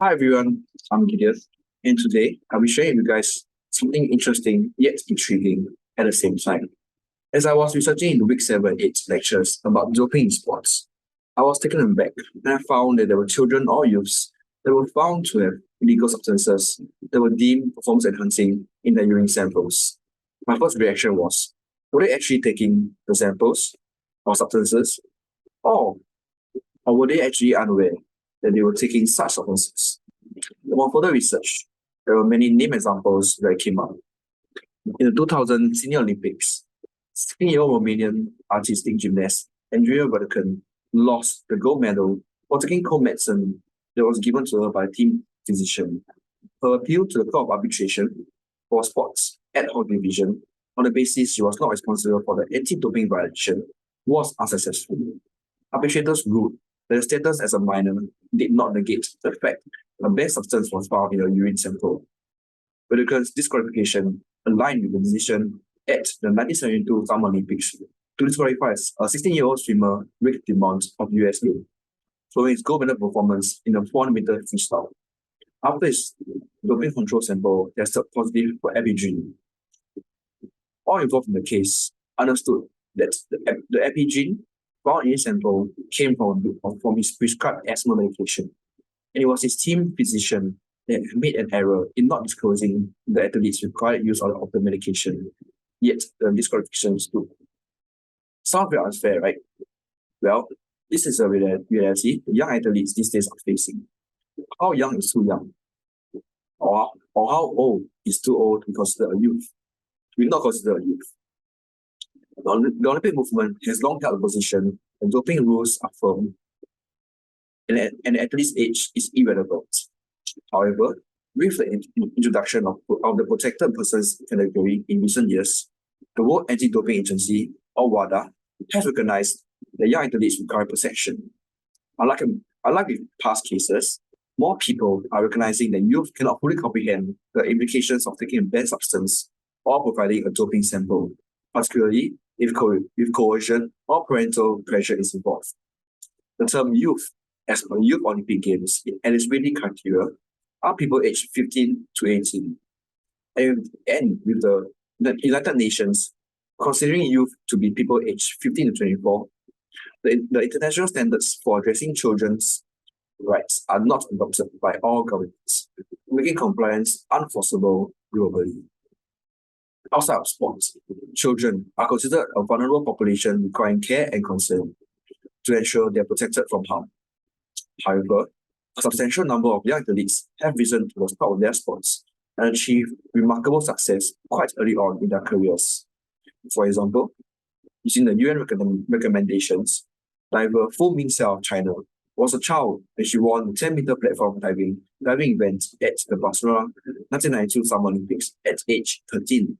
Hi everyone, I'm Gideon, and today I'll be sharing with you guys something interesting yet intriguing at the same time. As I was researching in the week 7 8 lectures about doping in sports, I was taken aback when I found that there were children or youths that were found to have illegal substances that were deemed performance enhancing in their urine samples. My first reaction was, were they actually taking the samples or substances, or, or were they actually unaware that they were taking such substances? Upon further research, there were many name examples that came up. In the 2000 Senior Olympics, 16-year-old Romanian artistic gymnast Andrea Rodican lost the gold medal for taking cold medicine that was given to her by a team physician. Her appeal to the Court of Arbitration for Sports ad hoc division on the basis she was not responsible for the anti-doping violation was unsuccessful. Arbitrators ruled that the status as a minor did not negate the fact that a banned substance was found in a urine sample. Rodican's disqualification aligned with the decision at the 1972 Summer Olympics to disqualify a 16-year-old swimmer Rick DeMont of USA following his gold medal performance in a 400-meter freestyle. After his doping control sample tested positive for epigen, all involved in the case understood that the epigen found in his sample came from his prescribed asthma medication, and it was his team physician that made an error in not disclosing the athlete's required use of the medication, yet the disqualification stood. Sounds very unfair, right? Well, this is a reality the young athletes these days are facing. How young is too young? Or how old is too old to be considered a youth? We not consider a youth. The Olympic movement has long held a position that doping rules are firm and the athlete's age is irrelevant. However, with the introduction of the protected persons category in recent years, the World Anti-Doping Agency, or WADA, has recognized that young athletes require protection. Unlike with past cases, more people are recognizing that youth cannot fully comprehend the implications of taking a banned substance or providing a doping sample, particularly if coercion or parental pressure is involved. The term youth, as per Youth Olympic Games eligibility criteria, are people aged 15 to 18. And with the United Nations considering youth to be people aged 15 to 24, the international standards for addressing children's rights are not adopted by all governments, making compliance unforceable globally. Outside of sports, children are considered a vulnerable population requiring care and concern to ensure they are protected from harm. However, a substantial number of young athletes have risen to the top of their sports and achieved remarkable success quite early on in their careers. For example, using the UN recommendations, diver Fu Mingxiao of China was a child when she won the 10-meter platform diving event at the Barcelona 1992 Summer Olympics at age 13.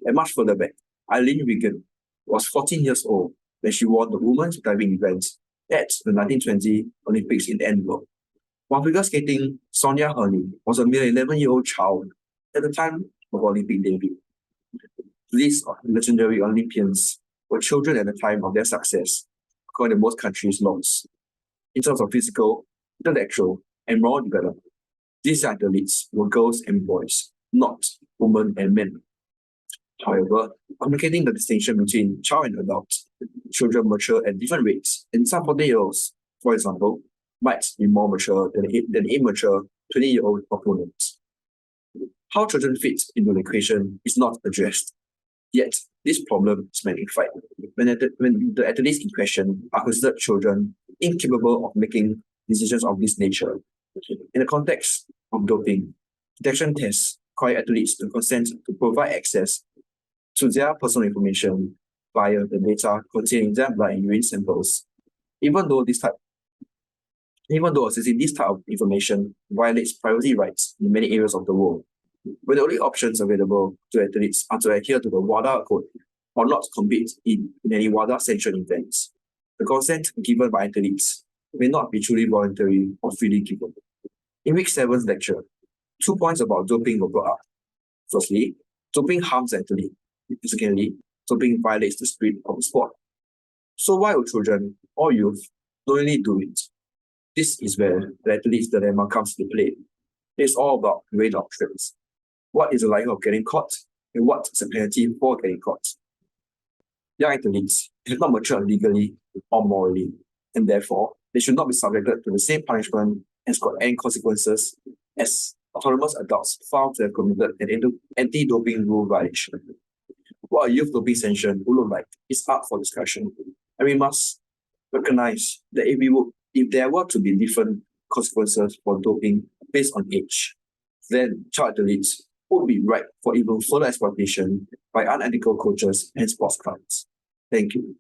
And much further back, Eileen Wigan was 14 years old when she won the women's diving event at the 1920 Olympics in Antwerp. While figure skating, Sonia Hurley was a mere 11-year-old child at the time of Olympic debut. These legendary Olympians were children at the time of their success, according to most countries' laws. In terms of physical, intellectual, and moral development, these athletes were girls and boys, not women and men. However, communicating the distinction between child and adult, children mature at different rates, and some 40-year-olds, for example, might be more mature than immature 20-year-old opponents. How children fit into the equation is not addressed. Yet, this problem is magnified when the athletes in question are considered children incapable of making decisions of this nature. In the context of doping, detection tests require athletes to consent to provide access to their personal information via the data contained in their blood and urine samples, even though accessing this type of information violates privacy rights in many areas of the world, where the only options available to athletes are to adhere to the WADA code or not to compete in any WADA-sanctioned events. The consent given by athletes may not be truly voluntary or freely given. In week 7's lecture, 2 points about doping were brought up. Firstly, doping harms the athlete. Secondly, doping violates the spirit of the sport. So why would children or youth knowingly do it? This is where the athlete's dilemma comes to play. It's all about weighing options. What is the likelihood of getting caught, and what is the penalty for getting caught? Young athletes have not matured legally or morally, and therefore they should not be subjected to the same punishment and consequences as autonomous adults found to have committed an anti-doping rule violation. What a youth doping sanction would look like is up for discussion, and we must recognize that if there were to be different consequences for doping based on age, then child athletes would be ripe for even further exploitation by unethical coaches and sports clubs. Thank you.